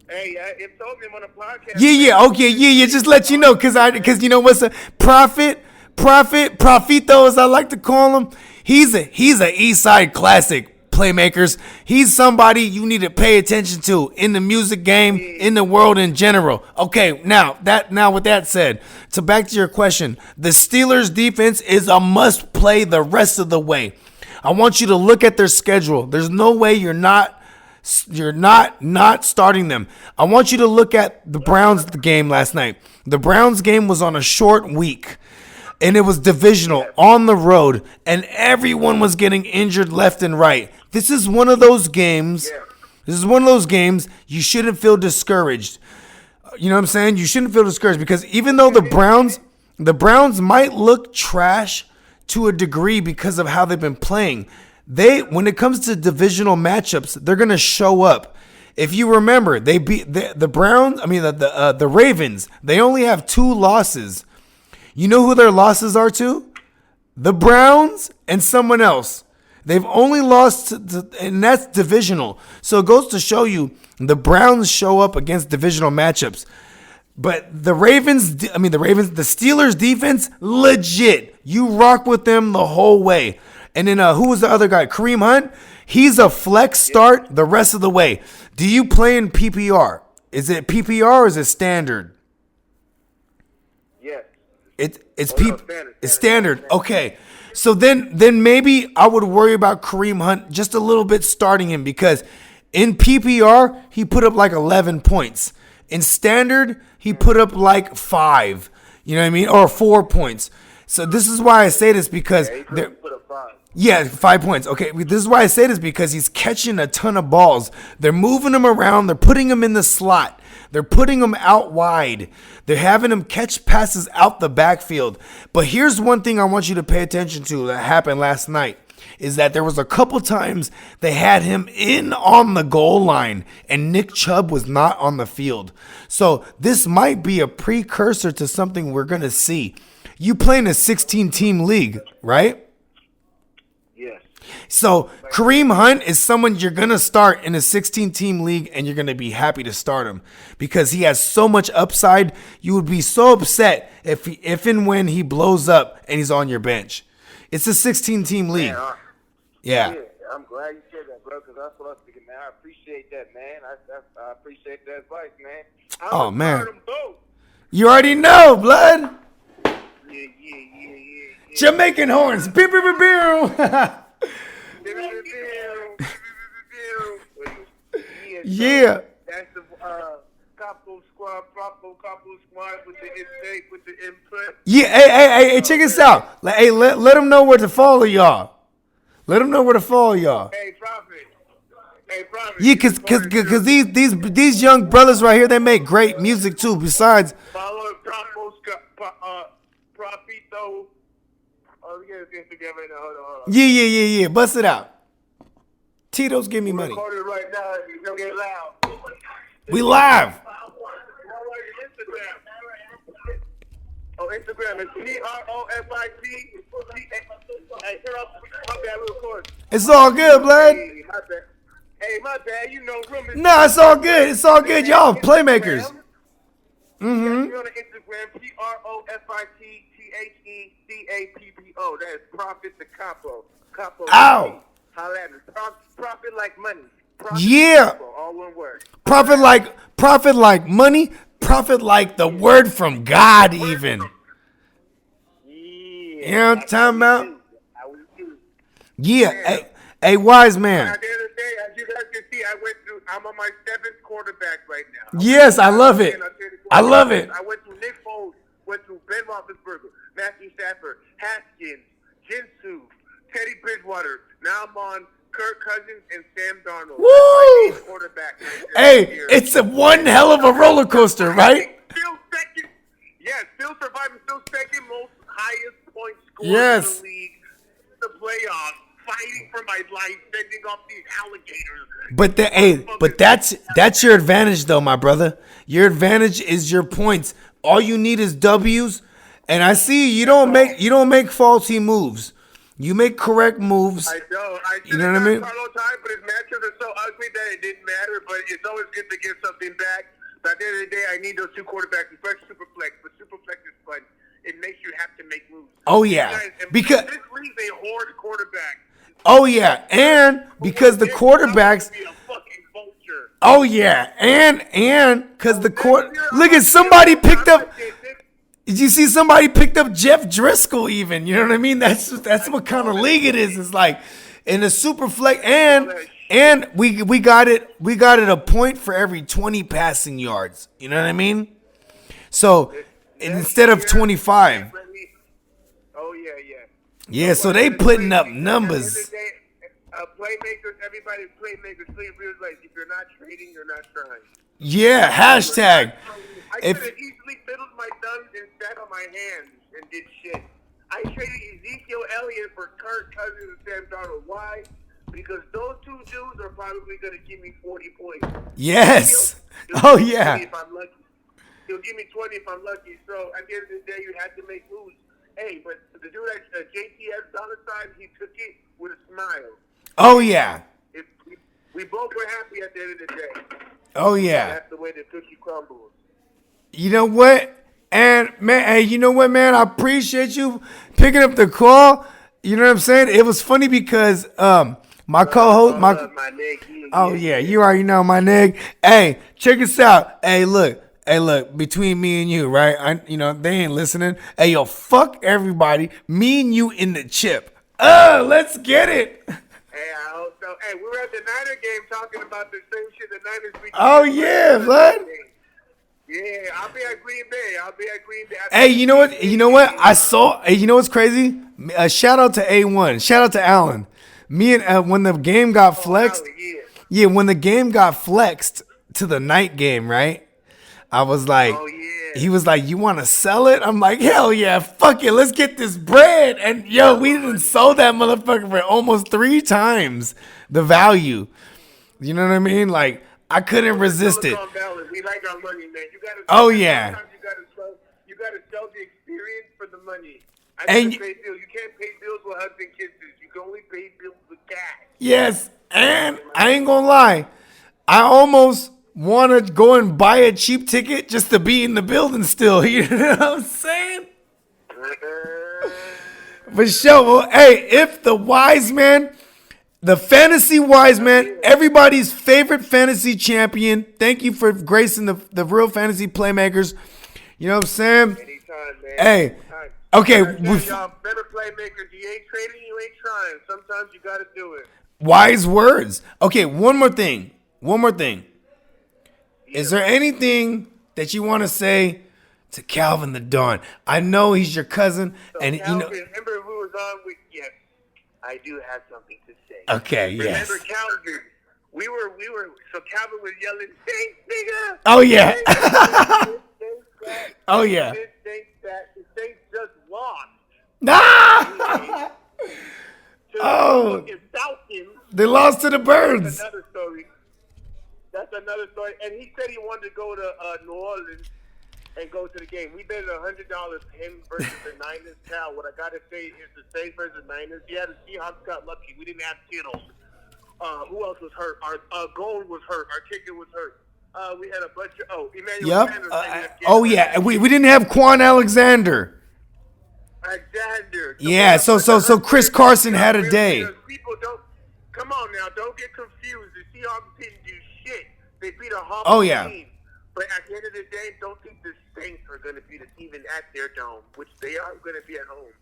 Hey, it told me I'm on a podcast. Yeah, okay, yeah. Just let you know, cause you know what's a Profito, as I like to call him. He's a East Side classic. Playmakers. He's somebody you need to pay attention to in the music game, in the world in general. Okay, now with that said, so back to your question, the Steelers defense is a must play the rest of the way. I want you to look at their schedule. There's no way you're not starting them. I want you to look at the Browns game last night. The Browns game was on a short week. And it was divisional on the road, and everyone was getting injured left and right. This is one of those games. This is one of those games you shouldn't feel discouraged. You know what I'm saying? You shouldn't feel discouraged because even though the Browns might look trash to a degree because of how they've been playing, when it comes to divisional matchups, they're gonna show up. If you remember, they beat the Browns. I mean the Ravens. They only have 2 losses. You know who their losses are to? The Browns and someone else. They've only lost, and that's divisional. So it goes to show you the Browns show up against divisional matchups. But the Steelers defense, legit. You rock with them the whole way. And then who was the other guy? Kareem Hunt? He's a flex start the rest of the way. Do you play in PPR? Is it PPR or is it standard? It's standard. Okay. So then maybe I would worry about Kareem Hunt just a little bit starting him because in PPR, he put up like 11 points. In standard, he put up like 5. You know what I mean? Or 4 points. So this is why I say this because yeah, 5 points. Okay, this is why I say this because he's catching a ton of balls. They're moving him around. They're putting him in the slot. They're putting him out wide. They're having him catch passes out the backfield. But here's one thing I want you to pay attention to that happened last night is that there was a couple times they had him in on the goal line and Nick Chubb was not on the field. So this might be a precursor to something we're going to see. You play in a 16-team league, right? Yes. So Kareem Hunt is someone you're going to start in a 16-team league and you're going to be happy to start him because he has so much upside. You would be so upset if and when he blows up and he's on your bench. It's a 16-team league. Man, yeah. I'm glad you said that, bro, because that's what I was thinking, man. I appreciate that, man. I appreciate that advice, man. Oh, man. You already know, blood. Yeah. Jamaican horns. Beep, beep, beep, beep. Yeah. That's the Capo Squad. Propo Couple Squad with the intake, with the input. Yeah, hey, check us out. Hey, let them know where to follow y'all. Let them know where to follow y'all. Hey, Prophet. Yeah, cause these young brothers right here, they make great music too. Besides, Follow Propo Profito. Oh, we got his Instagram right now. Hold on. yeah. Bust it out. Tito's give me money. Record it right now. It's gonna get loud. We live. Oh, Instagram is PROFIT. Hey, here up. My bad, we record. It's all good, blood. Hey, my bad. Hey, my bad. You know, room is. Nah, it's all good. It's all good. Y'all playmakers. Mm-hmm. You're on Instagram, PROFITTHECAPPO. That is Profit the Capo. Capo. Ow. Holla at me. Profit like money. Profit Yeah. Capo, all one word. Profit like money. Profit like the word from God, even. Yeah. You know what I'm talking about? I will do. Yeah. Hey, wise man. At the end of the day, as you guys can see, I'm on my 7th quarterback right now. Yes, I love it. I love it. I went through Nick Foles, went through Ben Roethlisberger, Matthew Stafford, Haskins, Jinsu, Teddy Bridgewater. Now I'm on Kirk Cousins and Sam Darnold. Woo! That's my quarterback. Hey, it's a one hell of a roller coaster, right? Still second. Yeah, still surviving. Still second most highest point scorer Yes. in the league. The playoffs. Fighting for my life, fending off these alligators. But that's your advantage, though, my brother. Your advantage is your points. All you need is W's, and I see you don't make faulty moves. You make correct moves. I know. You know what I mean? Carlo time, but his matchups are so ugly that it didn't matter. But it's always good to get something back. But at the end of the day, I need those two quarterbacks, especially Superflex. But Superflex is fun. It makes you have to make moves. Oh yeah, because this league's a horde quarterback. oh yeah, and because the quarterbacks. Be a fucking vulture. Oh yeah, and because the court. Look at somebody picked up. Did you see somebody picked up Jeff Driscoll? Even, you know what I mean? That's what kind of league it is. It's like in the super flex, and we got it a point for every 20 passing yards. You know what I mean? So instead of 25. Oh yeah. Yeah, so they putting up numbers. At the end of the day, playmakers, everybody's playmakers. Please realize if you're not trading, you're not trying. Yeah, hashtag. I could have easily fiddled my thumbs and sat on my hands and did shit. I traded Ezekiel Elliott for Kirk Cousins and Sam Darnold. Why? Because those two dudes are probably going to give me 40 points. Yes. Oh yeah. If I'm lucky. He'll give me 20 if I'm lucky. So at the end of the day, you had to make moves. Hey, but the dude at JTS $, he took it with a smile. Oh yeah. We both were happy at the end of the day. Oh yeah. That's the way the cookie crumbles. You know what? And man, hey, you know what, man? I appreciate you picking up the call. You know what I'm saying? It was funny because my co-host, my nigga. oh yeah, you already know my nigga. Hey, check us out. Hey, look. Between me and you, right? They ain't listening. Hey, yo, fuck everybody. Me and you in the chip. Let's get it. Hey, I hope so. Hey, we were at the Niner game talking about the same shit the Niners beat. Oh yeah, bud. Yeah, I'll be at Green Bay. Hey, you know what? I saw. Hey, you know what's crazy? Shout out to A1. Shout out to Allen. Me and when the game got flexed. Yeah, when the game got flexed to the night game, right? I was like, he was like, you want to sell it? I'm like, hell yeah, fuck it, let's get this bread. And yo, we didn't sold that motherfucker for almost 3 times the value. You know what I mean? Like, I couldn't resist it. We like our money, man. Oh yeah. You gotta sell the experience for the money. And you can't pay bills with hugs and kisses. You can only pay bills with cash. Yes, and I ain't gonna lie, I almost want to go and buy a cheap ticket just to be in the building still. You know what I'm saying? For sure. Well, hey, if the wise man, the fantasy wise man, everybody's favorite fantasy champion, thank you for gracing the real fantasy playmakers. You know what I'm saying? Anytime, man. Hey, okay. Y'all better playmakers. You ain't trading, you ain't trying. Sometimes you got to do it. Wise words. Okay, one more thing. Is there anything that you want to say to Calvin the Don? I know he's your cousin, and Calvin, remember who was on? Yes, I do have something to say. Okay, yes. Remember Calvin? We were. So Calvin was yelling, "Stink, nigga!" Oh yeah. Oh This yeah. Stink that the Saints just lost. Ah! To Oh. fucking Falcons. They lost to the Birds. That's another story. That's another story. And he said he wanted to go to New Orleans and go to the game. We betted $100 him versus the Niners. Cal, what I gotta say is the Saints versus Niners. Yeah, the Seahawks got lucky. We didn't have Kittle. Who else was hurt? Our goal was hurt. Our kicker was hurt. We had a bunch of Emmanuel Yep. Sanders. Oh yeah. We didn't have Quan Alexander. Alexander. Yeah. So Chris Carson had a day. People don't come on now. Don't get confused. The Seahawks didn't do shit. They beat a humble Oh, yeah. team. But at the end of the day, don't think the Saints are going to beat us even at their dome, which they are going to be at home.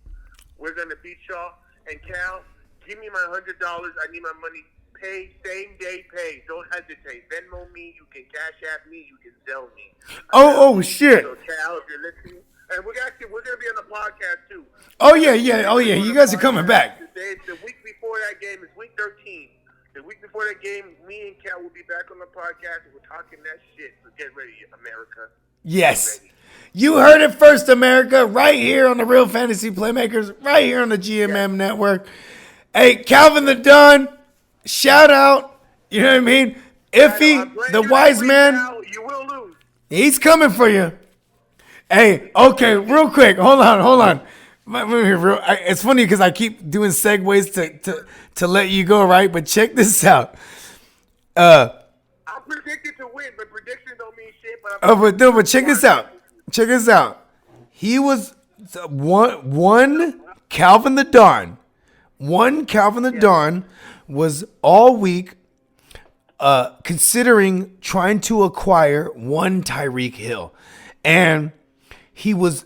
We're going to beat y'all. And Cal, give me my $100. I need my money. Pay, same day pay. Don't hesitate. Venmo me. You can cash app me. You can sell me. Oh shit. So Cal, if you're listening, and we're going to be on the podcast too. Oh yeah. You guys are coming back. Today, the week before that game is week 13. The week before that game, me and Cal will be back on the podcast and we're talking that shit. So get ready, America. Yes. You heard it first, America, right here on the Real Fantasy Playmakers, right here on the GMM Network. Hey, Calvin the Don, shout out. You know what I mean? Iffy, the wise man, You will lose. he's coming for you. Hey, okay, real quick. Hold on. It's funny because I keep doing segues to let you go, right? But check this out. I predicted to win, but predictions don't mean shit. But check this out. Check this out. He was one Calvin the Don. One Calvin the Don was all week considering trying to acquire one Tyreek Hill. And he was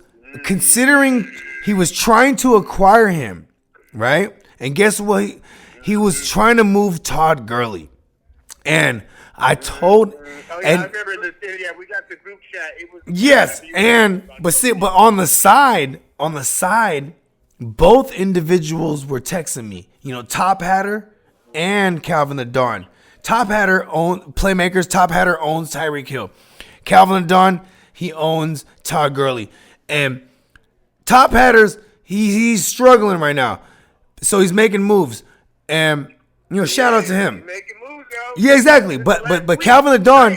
trying to acquire him, right? And guess what? He was trying to move Todd Gurley. And I told, I remember this. Yeah, we got the group chat. It was but on the side, both individuals were texting me. You know, Top Hatter and Calvin the Don. Top Hatter owns Tyreek Hill. Calvin the Don, he owns Todd Gurley. And Top Hatter's he's struggling right now, so he's making moves. And shout out to him. Making moves, yo. Yeah, exactly. But Calvin the Don.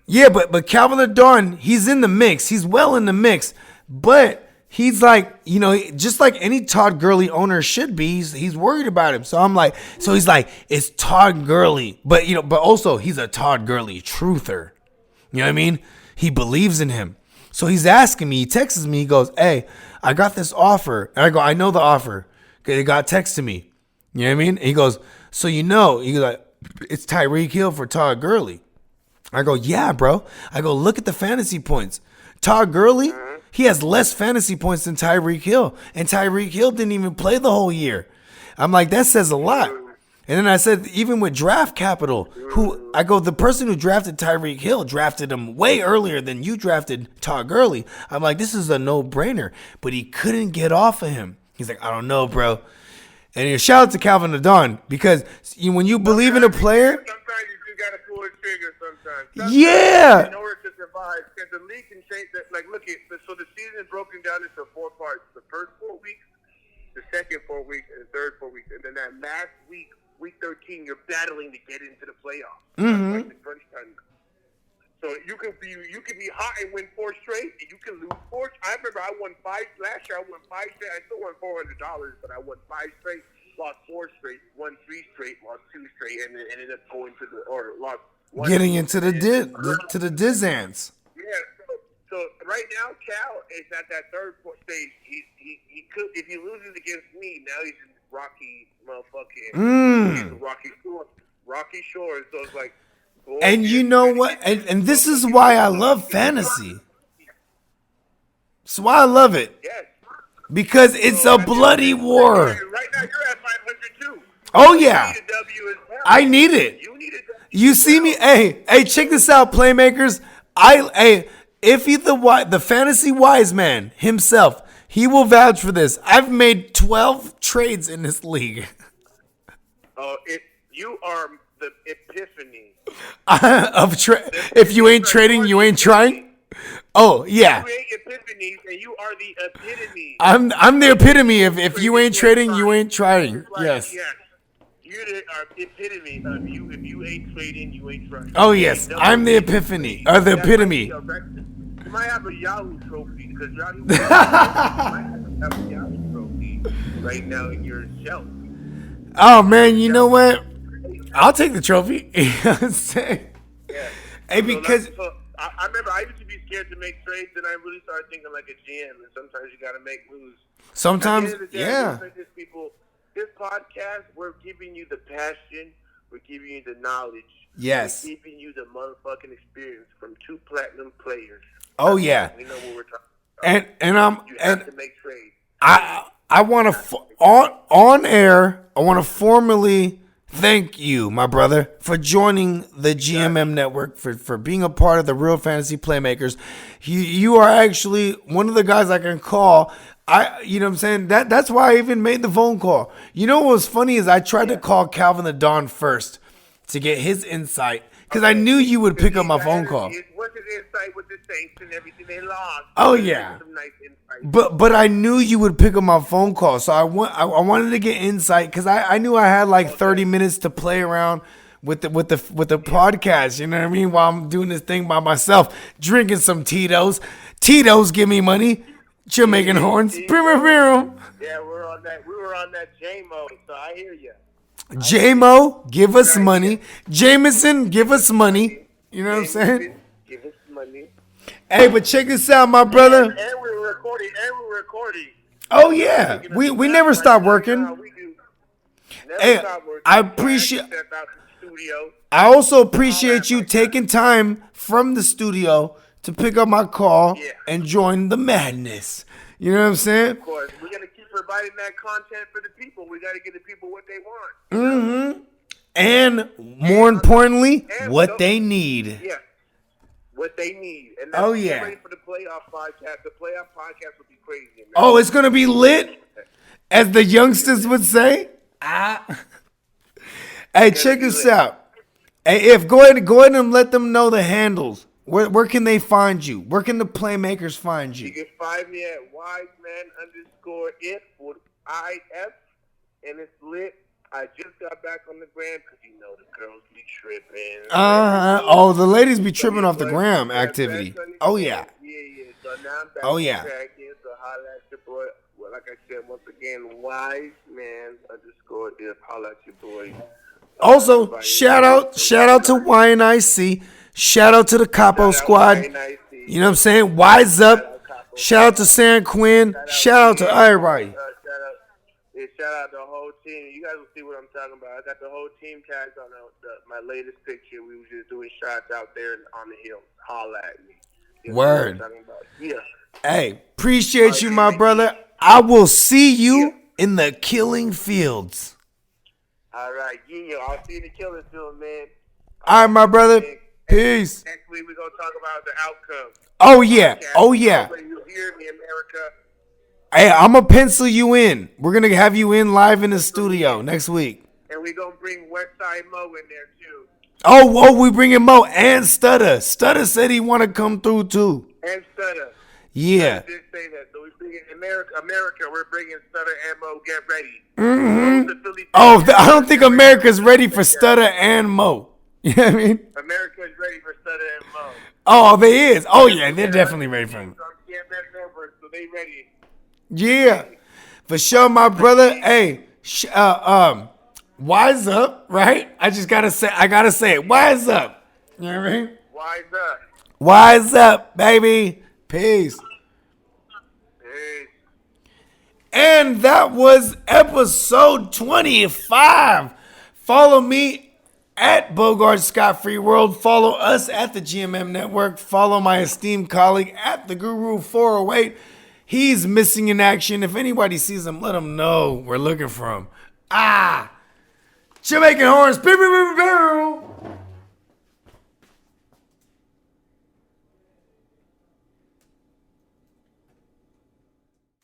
Yeah, but Calvin the Don, he's in the mix. He's well in the mix. But he's like, just like any Todd Gurley owner should be, he's worried about him. So he's like, it's Todd Gurley. But also he's a Todd Gurley truther. You know what I mean? He believes in him. So he's asking me, he texts me, he goes, hey, I got this offer. And I go, I know the offer. It got texted me. You know what I mean? And he goes, so he goes like, it's Tyreek Hill for Todd Gurley. I go, yeah, bro. I go, look at the fantasy points. Todd Gurley, he has less fantasy points than Tyreek Hill. And Tyreek Hill didn't even play the whole year. I'm like, that says a lot. And then I said, even with draft capital, the person who drafted Tyreek Hill drafted him way earlier than you drafted Todd Gurley. I'm like, this is a no-brainer. But he couldn't get off of him. He's like, I don't know, bro. And shout out to Calvin the Don, because when you believe in a player, Sometimes you just gotta pull a trigger. Sometimes yeah. in order to survive, because the league can change. Like, look at so the season is broken down into 4 parts: the first 4 weeks, the second 4 weeks, and the third 4 weeks, and then that last week, week 13, you're battling to get into the playoffs. Mm-hmm. Like the crunch time. So you could be hot and win 4 straight, and you can lose 4. I remember I won 5 last year. I won 5 straight. I still won $400, but I won 5 straight, lost 4 straight, won 3 straight, lost 2 straight, and then ended up going to lost 1. Getting into the Dizants. Yeah. So right now, Cal is at that third stage. He could, if he loses against me, now he's in Rocky motherfucking Rocky Shores. So it's like. And you know what? And this is why I love fantasy. That's why I love it. Yes. Because it's a bloody war. Right now, you're at 500 too. Oh, yeah. You need a W as well. I need it. You need a W. You see me? Hey, check this out, Playmakers. If he's the fantasy wise man himself, he will vouch for this. I've made 12 trades in this league. Oh, you are the epiphany. If you ain't trading, you ain't trying. Oh yeah. You ain't epiphanies, and you are the epitome. I'm the epitome. If you ain't trading, you ain't trying. Yes. Yes. You're the epitome of you. If you ain't trading, you ain't trying. Oh yes, I'm the epiphany or the epitome. You might have a Yahoo trophy because Yahoo might have a Yahoo trophy right now in your shelf. Oh man, you know what? I'll take the trophy. You know what I'm saying? Yeah. Hey, because I remember I used to be scared to make trades, and I really started thinking like a GM. And sometimes you got to make moves. sometimes, At the end of the day, yeah. This podcast, we're giving you the passion, we're giving you the knowledge, Yes. we're giving you the motherfucking experience from two platinum players. Oh yeah. We know what we're talking about. And You have to make trades. I want to on air. I want to formally thank you, my brother, for joining the GMM network, for being a part of the Real Fantasy Playmakers. You are actually one of the guys I can call. You know what I'm saying? That's why I even made the phone call. You know what was funny is I tried to call Calvin the Don first to get his insight because I knew you would pick up my phone call. What's his insight with the Saints and everything they lost? Oh yeah. Some nice insight. But I knew you would pick up my phone call, so I wanted to get insight because I knew I had like 30 minutes to play around with the podcast. You know what I mean? While I'm doing this thing by myself, drinking some Tito's. Tito's give me money. Jamaican horns. Yeah, we were on that J-Mo, so I hear you. J-Mo, give us money. Jameson, give us money. You know what I'm saying? Give us money. Hey, but check this out, my brother. And we're recording. Oh yeah, we never stop working. Hey, I appreciate. I also appreciate you taking time from the studio to pick up my call and join the madness. You know what I'm saying? Of course, we're gonna keep providing that content for the people. We gotta give the people what they want. Mm-hmm. And more importantly, what they need. Yeah, what they need. And that's ready for the playoff podcast. The playoff podcast will be crazy, man. Oh, it's gonna be lit, as the youngsters would say. Hey, check this out. Hey, go ahead and let them know the handles. Where can they find you? Where can the Playmakers find you? You can find me at wiseman_if with IF, and it's lit. I just got back on the gram because you know the girls be tripping. Oh, the ladies be tripping off the gram activity. Oh yeah. Yeah. So now I'm back. Oh yeah. So holla at your boy. Well, like I said, once again, wiseman_if. Holla at your boy. Also, shout out to YNIC. Shout out to the Capo Squad. You know what I'm saying? Wise up. Shout out to San Quinn. Shout out to everybody. Shout out the whole team. You guys will see what I'm talking about. I got the whole team tagged on my latest picture. We were just doing shots out there on the hill. Holla at me. You know Word. What I'm talking about? Yeah. Hey, appreciate you, my brother. I will see you in the killing fields. All right, I'll see you in the killing field, man. All right, my brother. Peace. Next week we're gonna talk about the outcome. Oh yeah. Oh yeah. You hear me, America? Hey, I'm gonna pencil you in. We're gonna have you in live in the studio next week. And we're gonna bring Westside Mo in there too. Oh, we bringing Mo and Stutter. Stutter said he want to come through too. And Stutter. Yeah. I did say that. So we're bringing America. We're bringing Stutter and Mo. Get ready. Mm-hmm. Oh, I don't think America's ready for Stutter and Mo. You know what I mean? America is ready for Stutter and Mo. Oh, they is. Oh yeah, they're definitely ready for him. So they ready. Yeah, for sure, my brother. Hey, wise up, right? I gotta say it. Wise up. You know what I mean? Wise up. Wise up, baby. Peace. And that was episode 25. Follow me at Bogart Scott Free World. Follow us at the GMM Network. Follow my esteemed colleague at the Guru 408. He's missing in action. If anybody sees him, let him know we're looking for him. Jamaican horns. Pew, pew, pew, pew.